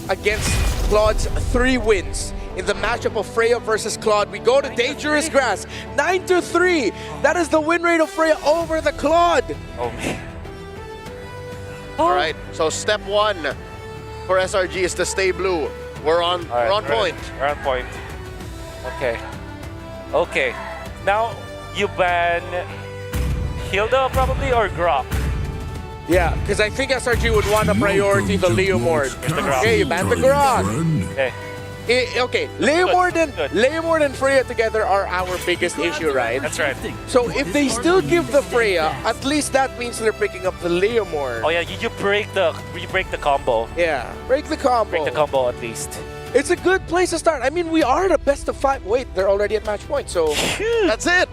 against Claude's 3 wins. In the matchup of Freya versus Claude, we go to Dangerous Grass, 9-3. That is the win rate of Freya over the Claude. Oh, man. All right, so step 1 for SRG is to stay blue. We're on point. We're on point. Okay. Okay. Now, you ban Hilda probably or Grok? Yeah, because I think SRG would want to priority the Leomord. Okay, you ban the Grok. Okay. Okay, Leomord and Freya together are our biggest issue, right? That's right. So if they still give the Freya, at least that means they're picking up the Leomord. Oh yeah, you break the combo. Yeah, break the combo. Break the combo at least. It's a good place to start. I mean, we are the best of 5. Wait, they're already at match point, so That's it.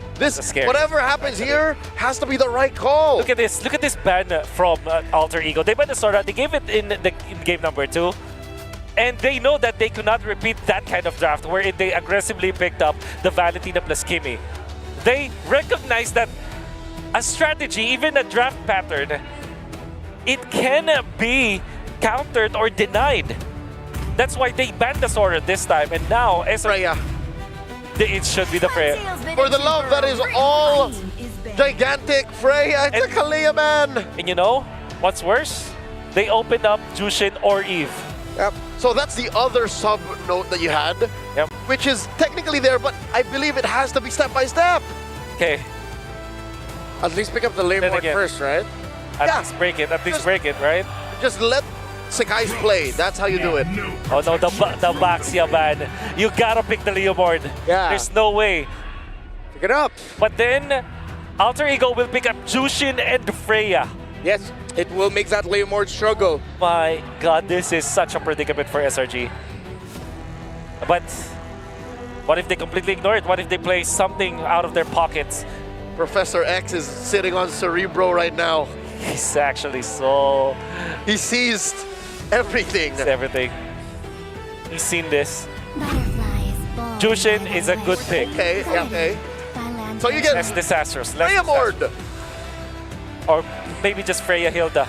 Whatever happens here has to be the right call. Look at this. Look at this ban from Alter Ego. They banned the Sora. They gave it in game number 2. And they know that they could not repeat that kind of draft wherein they aggressively picked up the Valentina plus Kimi. They recognize that a strategy, even a draft pattern, it can be countered or denied. That's why they banned the Sora this time, and now Freya. It should be the Freya. For the love that is all gigantic, Freya, it's a Kalia man. And you know what's worse? They opened up Jushin or Eve. yep. So that's the other sub-note that you had, Yep. which is technically there, but I believe it has to be step by step. Okay. At least pick up the Leomord again. first, right? At least break it. At least break it, right? Just let Sekai's play. That's how you do it. Oh no, the Baxia ban. You gotta pick the Leomord. Yeah. There's no way. Pick it up. But then, Alter Ego will pick up Jushin and Freya. Yes, it will make that Leomord struggle. My God, this is such a predicament for SRG. But what if they completely ignore it? What if they play something out of their pockets? Professor X is sitting on Cerebro right now. He's actually so... He seized everything. It's everything. He's seen this. Jushin is a good pick. Okay, yeah, okay. So you get Less disastrous. Less Leomord. disastrous. Or maybe just Freya Hilda.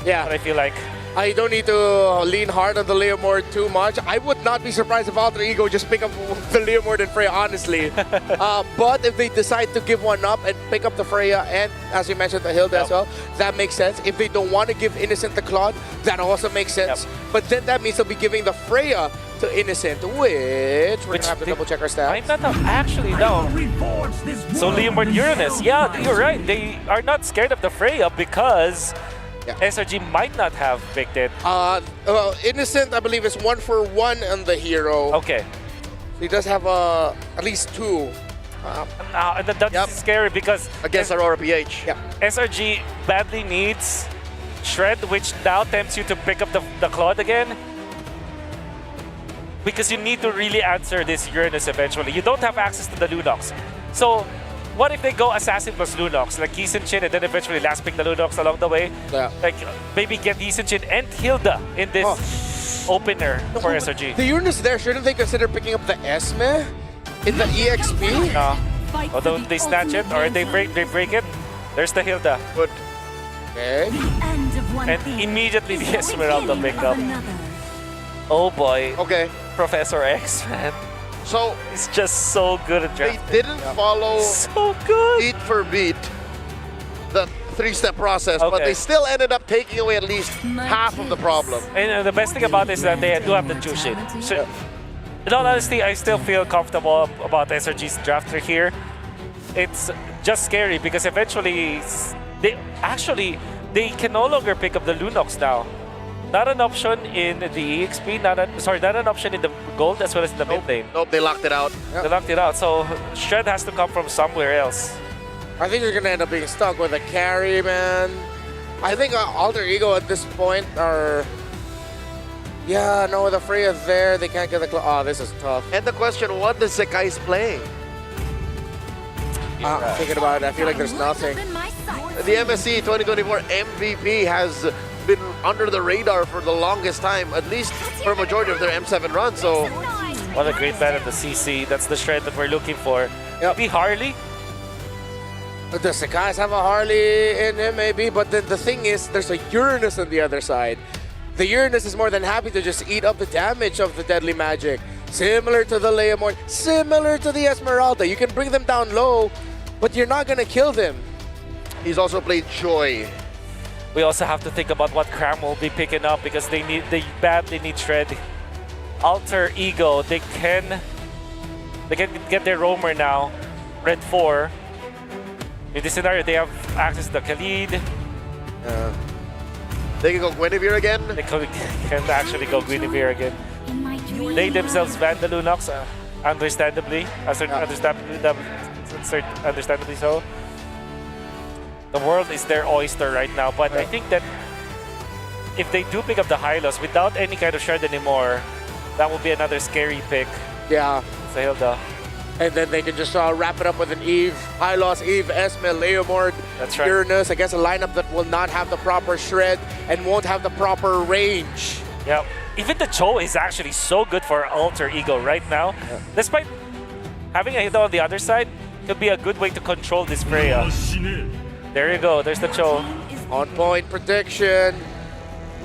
Yeah. But I feel like... I don't need to lean hard on the Leomord too much. I would not be surprised if Alter Ego just pick up the Leomord and Freya, honestly. But if they decide to give one up and pick up the Freya and, as you mentioned, the Hilda as well, that makes sense. If they don't want to give Innocent the Claude, that also makes sense. But then that means they'll be giving the Freya to Innocent, which we're going to have to double check our stats. I'm not actually no. So Leomord Uranus, yeah, you're right. They are not scared of the Freya because SRG might not have picked it. Well, Innocent, I believe, is 1-for-1 on the hero. Okay. He does have at least 2. That's scary because against Aurora PH. Yeah. SRG badly needs Shred, which now tempts you to pick up the Claude again. Because you need to really answer this Uranus eventually. You don't have access to the Lunox. So, what if they go Assassin plus Lunox, like Chin, and then eventually last pick the Lunox along the way? Yeah. Like, maybe get Chin and Hilda in this opener for SRG. The Uranus there, shouldn't they consider picking up the Esme in the EXP? No. Although they snatch it or they break it, there's the Hilda. Good. Okay. And immediately the Esmeralda pickup. Oh boy. Okay. Professor X, man. So He's just so good at they drafting. didn't follow So good. beat for beat the 3-step process, but Okay. they still ended up taking away at least half of the problem. And the best thing about it is that they do have the Jushin. So, in all honesty, I still feel comfortable about SRG's drafter here. It's just scary because eventually they can no longer pick up the Lunox now. Not an option in the EXP, not an option in the gold as well as in the mid lane. Nope, they locked it out. They locked it out, so Shred has to come from somewhere else. I think they're going to end up being stuck with a carry, man. I think Alter Ego at this point are... Yeah, no, the Freya there, they can't get the... Oh, this is tough. And the question, what does Sekai's play? Thinking about it, I feel like there's nothing. The MSC 2024 MVP has been under the radar for the longest time, at least for a majority of their M7 run, so... What a great ban of the CC. That's the Shred that we're looking for. Yep. Maybe Harley? Does Sekai's have a Harley in him, maybe? But then the thing is, there's a Uranus on the other side. the Uranus is more than happy to just eat up the damage of the deadly magic. Similar to the Leomord, similar to the Esmeralda. You can bring them down low, but you're not gonna kill them. He's also played Joy. We also have to think about what Cram will be picking up because they badly need Shred. Alter Ego, they can get their roamer now. Red 4. In this scenario, they have access to Khalid. They can go Guinevere again. They can actually go Guinevere again. They themselves ban the Lunox, understandably. Understandably so. The world is their oyster right now, but I think that if they do pick up the Hylos without any kind of shred anymore, that will be another scary pick. Yeah. Zahilda. And then they can just wrap it up with an Eve, Hylos, Eve, Esme, Leomord, That's right. Uranus against a lineup that will not have the proper shred and won't have the proper range. Yeah. Even the Cho is actually so good for Alter Ego right now. Yeah. Despite having a hit on the other side, could be a good way to control this Freya. There you go, there's the Cho. On point prediction.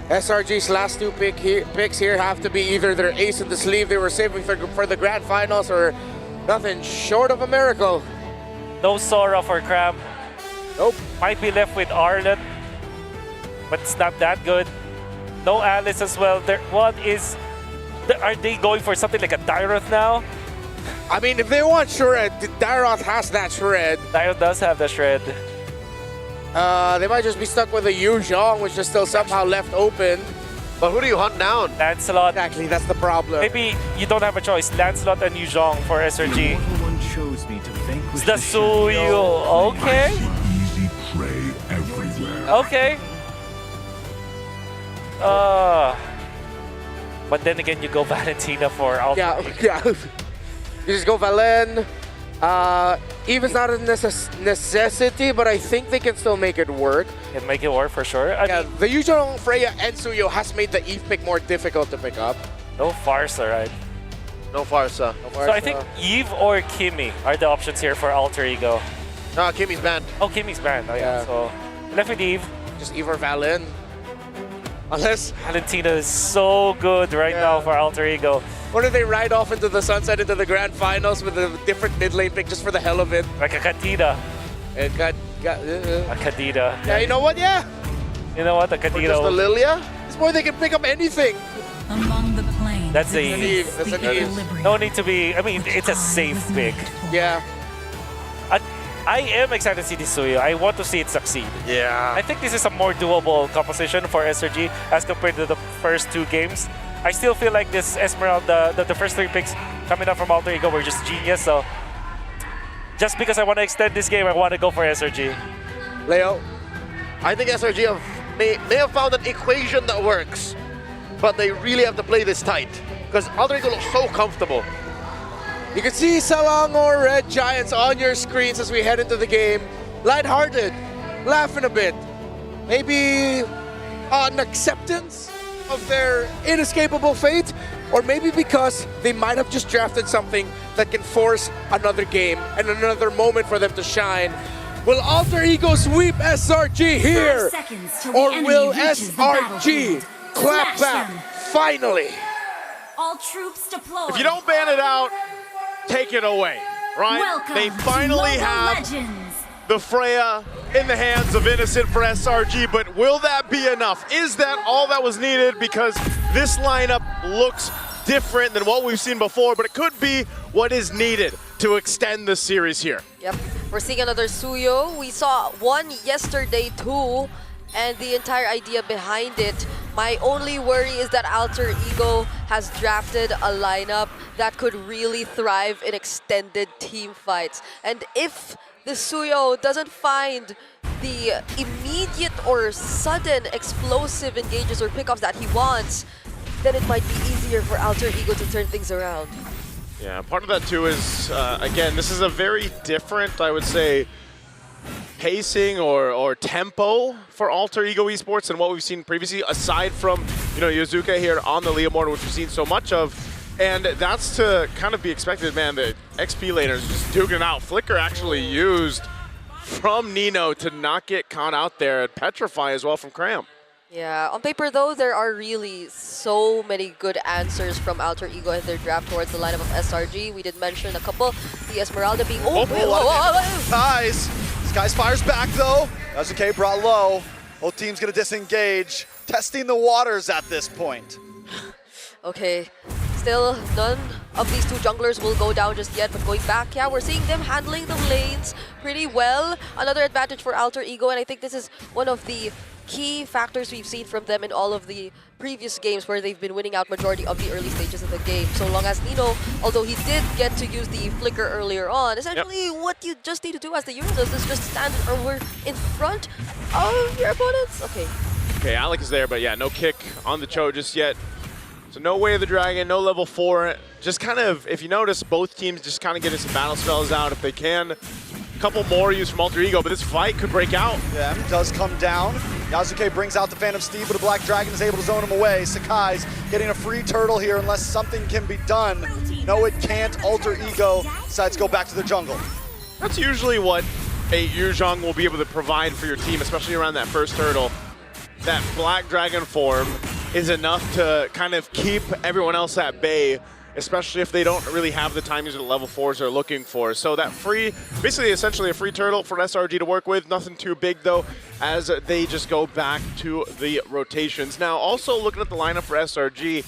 SRG's last two picks here have to be either their ace in the sleeve they were saving for the grand finals or nothing short of a miracle. No Sora for Cram. Nope. Might be left with Arlen, but it's not that good. No Alice as well. Are they going for something like a Dyroth now? I mean, if they want shred, Dyroth has that shred. Dyroth does have the shred. They might just be stuck with a Yu Zhong, which is still somehow left open. But who do you hunt down? Lancelot. Exactly, that's the problem. Maybe you don't have a choice. Lancelot and Yu Zhong for SRG. One chose me to vanquish The Suyo. Okay. easy prey everywhere. Okay. But then again, you go Valentina for Alter Ego. Yeah. You just go Valen. Eve is not a necessity, but I think they can still make it work. Can make it work for sure. I mean, The usual Freya and Suyo has made the Eve pick more difficult to pick up. no Farsa, right? No Farsa. So I think Eve or Kimi are the options here for Alter Ego. No, Kimmy's banned. Oh, Kimi's banned. Oh, yeah. Yeah. So left with Eve. Just Eve or Valen. Unless, Valentina is so good right now for Alter Ego. what if they ride off into the sunset into the grand finals with a different mid lane pick just for the hell of it? Like a Kadida. And A Kadida. yeah, you know what? Yeah. You know what? A Or just the Kadida. Lilia? It's more they can pick up anything. Among the plains. That's a Eve. That's an Eve. No need to be. I mean, it's a safe pick. Yeah. I am excited to see this Suyo. I want to see it succeed. Yeah. I think this is a more doable composition for SRG as compared to the first two games. I still feel like this Esmeralda, the first three picks coming up from Alter Ego were just genius. So just because I want to extend this game, I want to go for SRG. Leo. I think SRG may have found an equation that works, but they really have to play this tight because Alter Ego looks so comfortable. You can see Selangor Red Giants on your screens as we head into the game. Lighthearted, laughing a bit. Maybe an acceptance of their inescapable fate, or maybe because they might have just drafted something that can force another game and another moment for them to shine. Will Alter Ego sweep SRG here? 5 seconds till the Or enemy will reaches the SRG battlefield. clap Smash back them. finally? All troops deployed. If you don't ban it out, take it away, right? Welcome They to finally Mobile have Legends. the Freya in the hands of Innocent for SRG, but will that be enough? Is that all that was needed? Because this lineup looks different than what we've seen before, but it could be what is needed to extend the series here. Yep, we're seeing another Suyo. We saw one yesterday too, and the entire idea behind it. My only worry is that Alter Ego has drafted a lineup that could really thrive in extended team fights. And if the Suyo doesn't find the immediate or sudden explosive engages or pickups that he wants, then it might be easier for Alter Ego to turn things around. Yeah, part of that too is, again, this is a very different, I would say, pacing or tempo for Alter Ego Esports than what we've seen previously, aside from, Yozuka here on the Leomord, which we've seen so much of. And that's to kind of be expected, man. The XP laners just duking it out. Flicker actually used from Nino to not get caught out there, and Petrify as well from Cram. Yeah, on paper though, there are really so many good answers from Alter Ego in their draft towards the lineup of SRG. We did mention a couple, the Esmeralda being... Skies. Skies fires back though. Yazuke brought low. Both teams gonna disengage. Testing the waters at this point. Okay, still none of these two junglers will go down just yet, but going back, yeah, we're seeing them handling the lanes pretty well. Another advantage for Alter Ego, and I think this is one of the key factors we've seen from them in all of the previous games where they've been winning out majority of the early stages of the game. So long as Nino, although he did get to use the flicker earlier on, essentially what you just need to do as the Euro does is just stand over in front of your opponents. Okay, Alec is there, but yeah, no kick on the Cho just yet. So no Way of the Dragon, no level 4. Just kind of, if you notice, both teams just kind of getting some battle spells out if they can. A couple more used from Alter Ego, but this fight could break out. Yeah, he does come down. Yazuke brings out the Phantom Steed, but the Black Dragon is able to zone him away. Sakai's getting a free turtle here unless something can be done. No, it can't. Alter Ego decides to go back to the jungle. That's usually what a Yuzhong will be able to provide for your team, especially around that first turtle. That Black Dragon form is enough to kind of keep everyone else at bay, especially if they don't really have the timings or the level 4s they're looking for. So that free, basically essentially a free turtle for SRG to work with. Nothing too big though, as they just go back to the rotations. Now also looking at the lineup for SRG,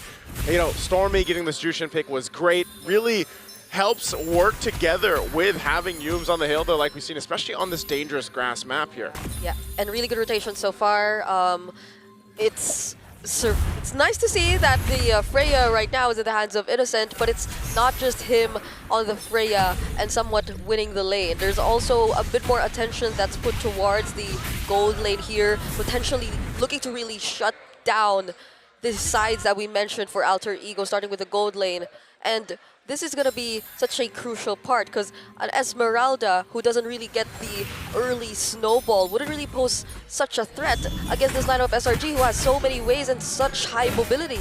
you know, Stormy getting this Jushin pick was great. Really helps work together with having Yums on the hill though, like we've seen, especially on this dangerous grass map here. Yeah, and really good rotation so far. It's nice to see that the Freya right now is in the hands of Innocent, but it's not just him on the Freya and somewhat winning the lane. There's also a bit more attention that's put towards the gold lane here, potentially looking to really shut down the sides that we mentioned for Alter Ego, starting with the gold lane. And this is going to be such a crucial part because an Esmeralda who doesn't really get the early snowball wouldn't really pose such a threat against this lineup of SRG who has so many ways and such high mobility.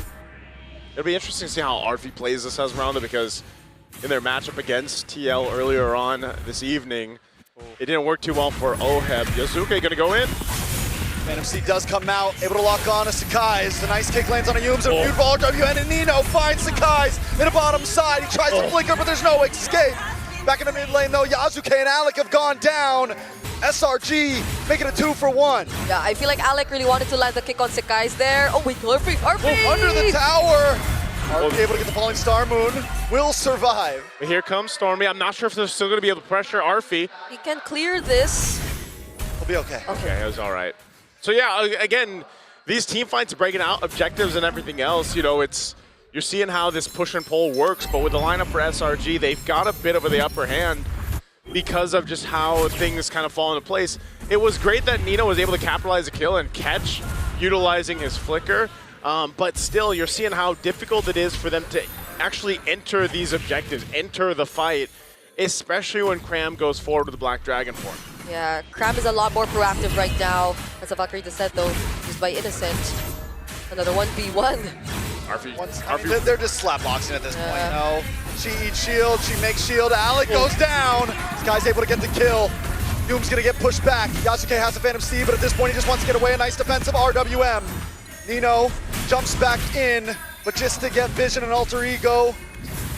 It'll be interesting to see how Arfi plays this Esmeralda because in their matchup against TL earlier on this evening, it didn't work too well for Oheb. Yazuke gonna go in. Phantom Steed does come out, able to lock on to Sakai's. The nice kick lands on a Yums and a beautiful RWN, and Nino finds Sakai's in the bottom side. He tries to flicker, but there's no escape. Back in the mid lane though, Yazuke and Alec have gone down. SRG making it 2 for 1. Yeah, I feel like Alec really wanted to land the kick on Sakai's there. Oh wait, Arfi! Under the tower. Arfi able to get the falling star moon. Will survive. But here comes Stormy. I'm not sure if they're still gonna be able to pressure Arfi. He can clear this. He'll be okay. Okay, it was all right. So yeah, again, these team fights breaking out, objectives and everything else, you know, you're seeing how this push and pull works, but with the lineup for SRG, they've got a bit of the upper hand because of just how things kind of fall into place. It was great that Nino was able to capitalize a kill and catch, utilizing his flicker, but still, you're seeing how difficult it is for them to actually enter these objectives, enter the fight, especially when Cram goes forward with the Black Dragon form. Yeah, Cram is a lot more proactive right now, as Valkyrie said though, used by Innocent. Another 1v1. Arfi. They're just slapboxing at this point. No, she eats shield, she makes shield. Alec goes down. This guy's able to get the kill. Doom's gonna get pushed back. Yasuke has a Phantom Steed, but at this point he just wants to get away. A nice defensive RWM. Nino jumps back in, but just to get Vision and Alter Ego,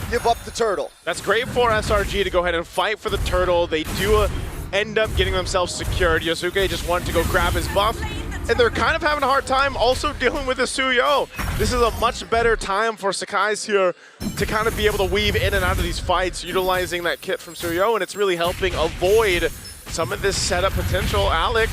give up the turtle. That's great for SRG to go ahead and fight for the turtle. They do end up getting themselves secured. Yosuke just wanted to go grab his buff, and they're kind of having a hard time also dealing with the Suyo. This is a much better time for Sakai's here to kind of be able to weave in and out of these fights, utilizing that kit from Suyo, and it's really helping avoid some of this setup potential. Alec.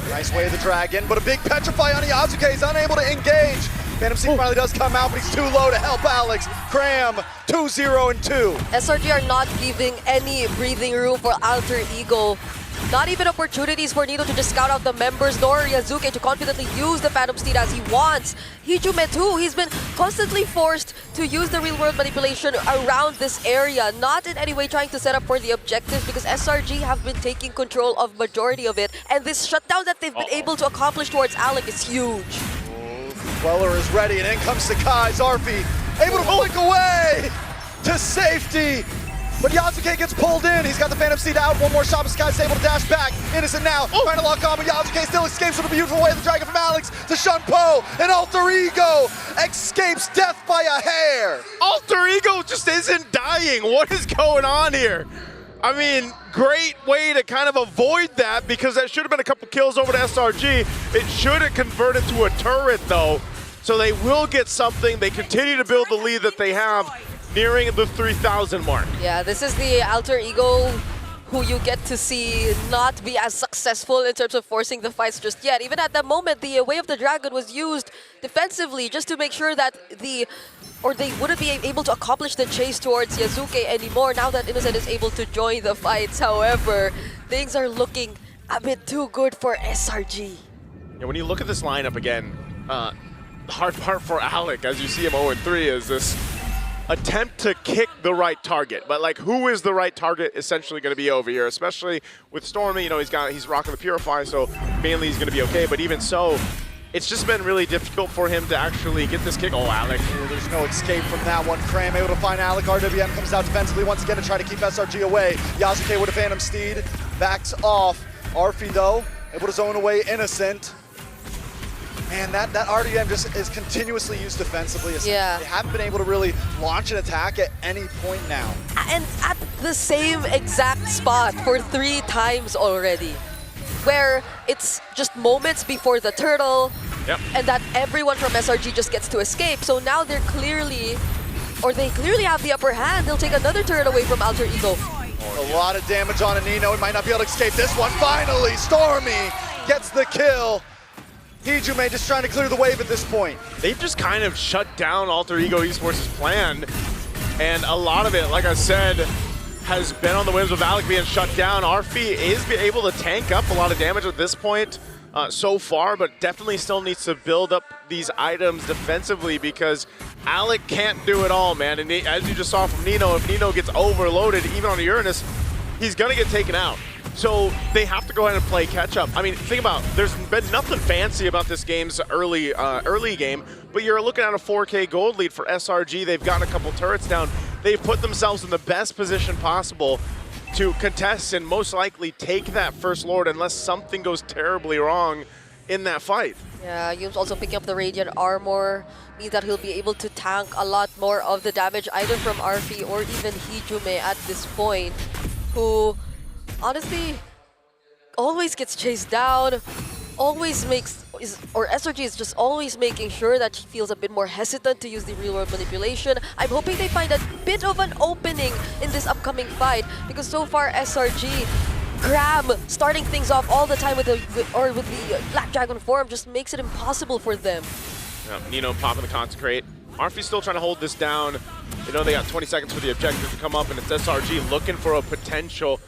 Nice Way of the Dragon, but a big petrify on Yazuke. He's unable to engage. Phantom Steed finally does come out, but he's too low to help Alex. Cram, 2-0 and 2. SRG are not giving any breathing room for Alter Ego. Not even opportunities for Nino to just scout out the members, nor Yazuke to confidently use the Phantom Steed as he wants. Hijume too, he's been constantly forced to use the real-world manipulation around this area, not in any way trying to set up for the objectives because SRG have been taking control of majority of it, and this shutdown that they've been able to accomplish towards Alec is huge. Weller is ready, and in comes Sakai's Arfi, able to flick away to safety. But Yasuke gets pulled in. He's got the Phantom Seed out. One more shot, but Sky's able to dash back. Innocent now, trying to lock on, but Yasuke still escapes with a beautiful way. The Dragon from Alex to Shunpo, and Alter Ego escapes death by a hair. Alter Ego just isn't dying. What is going on here? I mean, great way to kind of avoid that, because that should have been a couple kills over to SRG. It should have converted to a turret, though. So they will get something. They continue to build the lead that they have, nearing the 3,000 mark. Yeah, this is the Alter Ego who you get to see not be as successful in terms of forcing the fights just yet. Even at that moment, the Way of the Dragon was used defensively just to make sure that they wouldn't be able to accomplish the chase towards Yasuke anymore now that Innocent is able to join the fights. However, things are looking a bit too good for SRG. Yeah, when you look at this lineup again, the hard part for Alec, as you see him 0-3, is this attempt to kick the right target. But like, who is the right target essentially going to be over here? Especially with Stormy, you know, he's rocking the Purify, so mainly he's going to be okay. But even so, it's just been really difficult for him to actually get this kick. Oh, Alec. There's no escape from that one. Cram able to find Alec. RWM comes out defensively once again to try to keep SRG away. Yasuke with a Phantom Steed backs off. Arfi though, able to zone away Innocent. Man, that RDM just is continuously used defensively. Yeah. They haven't been able to really launch an attack at any point now. And at the same exact spot for 3 times already, where it's just moments before the turtle, and that everyone from SRG just gets to escape. So now they clearly have the upper hand. They'll take another turret away from Alter Ego. A lot of damage on Anino. He might not be able to escape this one. Finally, Stormy gets the kill. Hijume just trying to clear the wave at this point. They've just kind of shut down Alter Ego Esports' plan. And a lot of it, like I said, has been on the whims of Alec being shut down. Arfi is able to tank up a lot of damage at this point so far, but definitely still needs to build up these items defensively, because Alec can't do it all, man. And as you just saw from Nino, if Nino gets overloaded, even on Uranus, he's going to get taken out. So they have to go ahead and play catch up. I mean, think about, there's been nothing fancy about this game's early game, but you're looking at a 4K gold lead for SRG. They've gotten a couple turrets down. They've put themselves in the best position possible to contest and most likely take that first Lord unless something goes terribly wrong in that fight. Yeah, Yume's also picking up the Radiant Armor, means that he'll be able to tank a lot more of the damage either from Arfi or even Hijume at this point, who honestly always gets chased down, always SRG is just always making sure that she feels a bit more hesitant to use the real-world manipulation. I'm hoping they find a bit of an opening in this upcoming fight, because so far SRG, Graham starting things off all the time with the Black Dragon form just makes it impossible for them. Yeah, Nino popping the Consecrate. Arfi's still trying to hold this down. You know, they got 20 seconds for the objective to come up, and it's SRG looking for a potential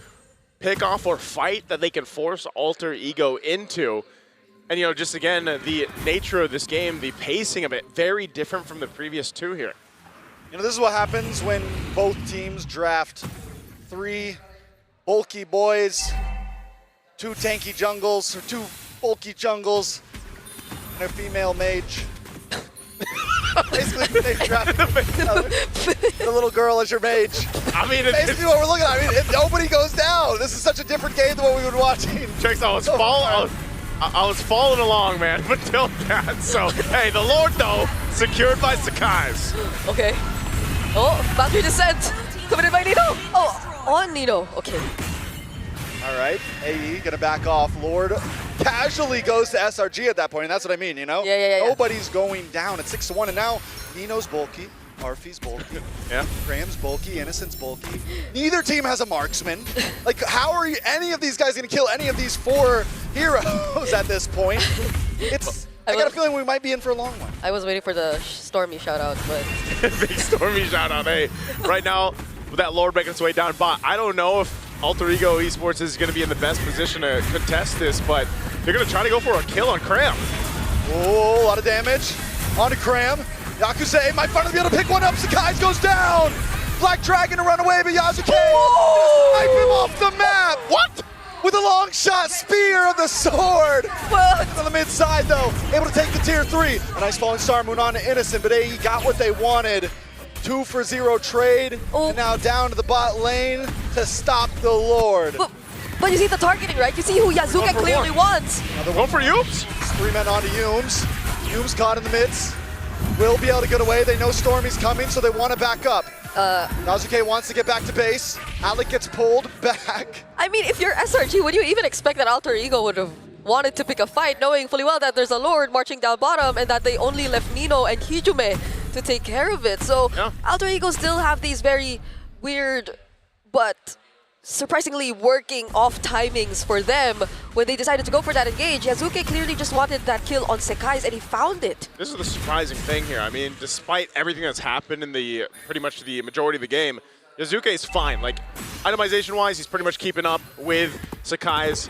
pick-off or fight that they can force Alter Ego into. And, you know, just again, the nature of this game, the pacing of it, very different from the previous 2 here. You know, this is what happens when both teams draft 3 bulky boys, 2 tanky jungles, or 2 bulky jungles, and a female mage. Basically, they drafted the little girl as your mage. I mean, basically what we're looking at. I mean, if nobody goes down, this is such a different game than what we've been watching. Checks, I was following along, man, until that. So, hey, the Lord, though, secured by Sakai's. Okay. Oh, boundary descent. Committed by Nino. Oh, on Nino. Okay. All right, AE gonna back off. Lord casually goes to SRG at that point, and that's what I mean, you know? Yeah. Nobody's going down at 6-1, and now Nino's bulky, Arfi's bulky, Graham's bulky, Innocent's bulky. Neither team has a marksman. Like, how are any of these guys gonna kill any of these 4 heroes at this point? I got a feeling we might be in for a long one. I was waiting for the Stormy shout out, but Big Stormy shout out. Hey, right now, with that Lord making its way down bot, I don't know if Alter Ego Esports is going to be in the best position to contest this, but they're going to try to go for a kill on Cram. Oh, a lot of damage onto Cram. Yakuza might finally be able to pick one up. Sakai goes down. Black Dragon to run away, but Yasuke snipe him off the map. What? With a long shot spear of the sword. What? On the mid side though, able to take the tier 3. A nice falling star moon on to Innocent, but AE got what they wanted. 2-for-0 trade. Oh. And now down to the bot lane to stop the Lord. But you see the targeting, right? You see who Yazuke for clearly one. wants. Go for Yoops. 3 men onto Yumes. Yumes caught in the midst. Will be able to get away. They know Stormy's coming, so they want to back up. Yazuke wants to get back to base. Alec gets pulled back. I mean, if you're SRG, would you even expect that Alter Ego would have wanted to pick a fight, knowing fully well that there's a Lord marching down bottom and that they only left Nino and Hijume to take care of it? So Yeah. Alter Ego still have these very weird but surprisingly working off timings for them when they decided to go for that engage. Yazuke clearly just wanted that kill on Sekai's and he found it. This is the surprising thing here. I mean, despite everything that's happened in the pretty much the majority of the game, Yazuke is fine. Like, itemization-wise, he's pretty much keeping up with Sekai's.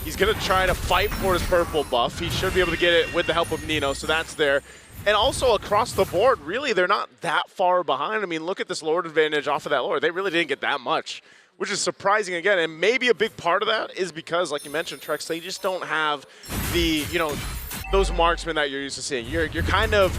He's going to try to fight for his purple buff. He should be able to get it with the help of Nino, so that's there. And also across the board, really, they're not that far behind. I mean, look at this Lord advantage off of that Lord. They really didn't get that much, which is surprising again. And maybe a big part of that is because, like you mentioned, Trex, they just don't have the, those marksmen that you're used to seeing. You're kind of,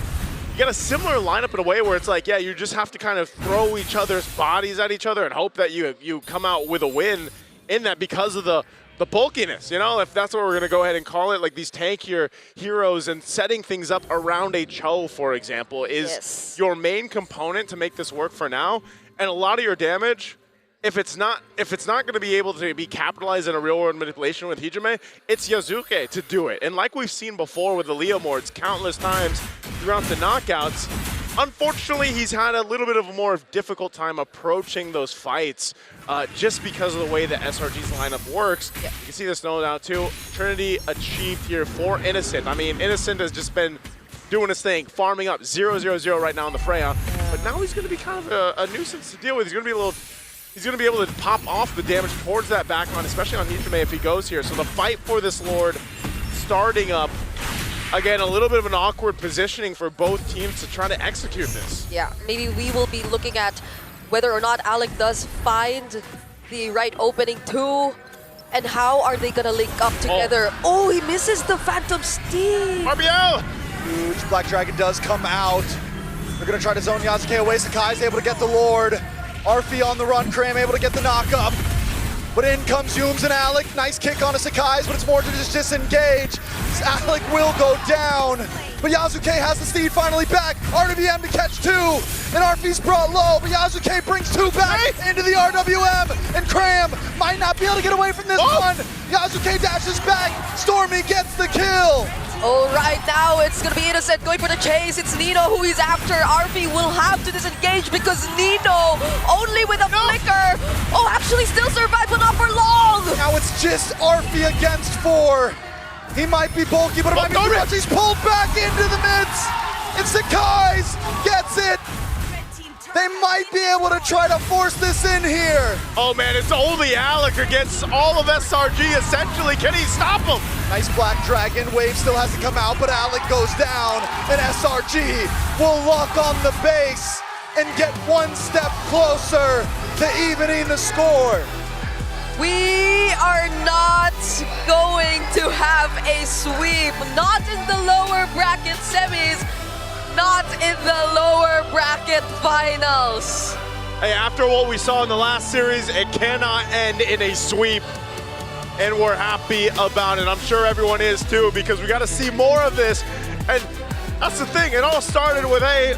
you got a similar lineup in a way where it's like, yeah, you just have to kind of throw each other's bodies at each other and hope that you come out with a win in that because of the bulkiness, if that's what we're going to go ahead and call it, like these tankier heroes and setting things up around a Cho, for example, is your main component to make this work for now. And a lot of your damage, if it's not going to be able to be capitalized in a real-world manipulation with Hijume, it's Yazuke to do it. And like we've seen before with the Leomords countless times throughout the knockouts, unfortunately, he's had a little bit of a more difficult time approaching those fights just because of the way that SRG's lineup works. Yeah. You can see this now too. Trinity achieved here for Innocent. I mean, Innocent has just been doing his thing, farming up 0-0-0 right now in the Freya. But now he's going to be kind of a nuisance to deal with. He's going to be able to pop off the damage towards that backline, especially on Hijume if he goes here. So the fight for this Lord starting up. Again, a little bit of an awkward positioning for both teams to try to execute this. Yeah, maybe we will be looking at whether or not Alec does find the right opening too, and how are they gonna link up together. Oh, he misses the Phantom Steam. RBL! Huge Black Dragon does come out. They're gonna try to zone Yazuke away. Sakai's able to get the Lord. Arfi on the run, Cram able to get the knock up. But in comes Yumes and Alec. Nice kick on a Sakai's, but it's more to just disengage. Alec will go down. But Yazuke has the steed finally back. RWM to catch 2. And Arfi's brought low, but Yazuke brings 2 back into the RWM. And Cram might not be able to get away from this one. Yazuke dashes back. Stormy gets the kill. All right, now it's gonna be Innocent going for the chase. It's Nino who he's after. Arfi will have to disengage because Nino, only with a flicker. Oh, actually still survived, but not for long. Now it's just Arfi against 4. He might be bulky, but it might be too much. He's pulled back into the midst. And Sakai's gets it. They might be able to try to force this in here. Oh man, it's only Alec against all of SRG essentially. Can he stop him? Nice Black Dragon. Wave still has to come out, but Alec goes down. And SRG will lock on the base and get one step closer to evening the score. We are not going to have a sweep. Not in the lower bracket semis. Not in the lower bracket finals. Hey, after what we saw in the last series, it cannot end in a sweep. And we're happy about it. I'm sure everyone is too, because we got to see more of this. And that's the thing, it all started with, hey,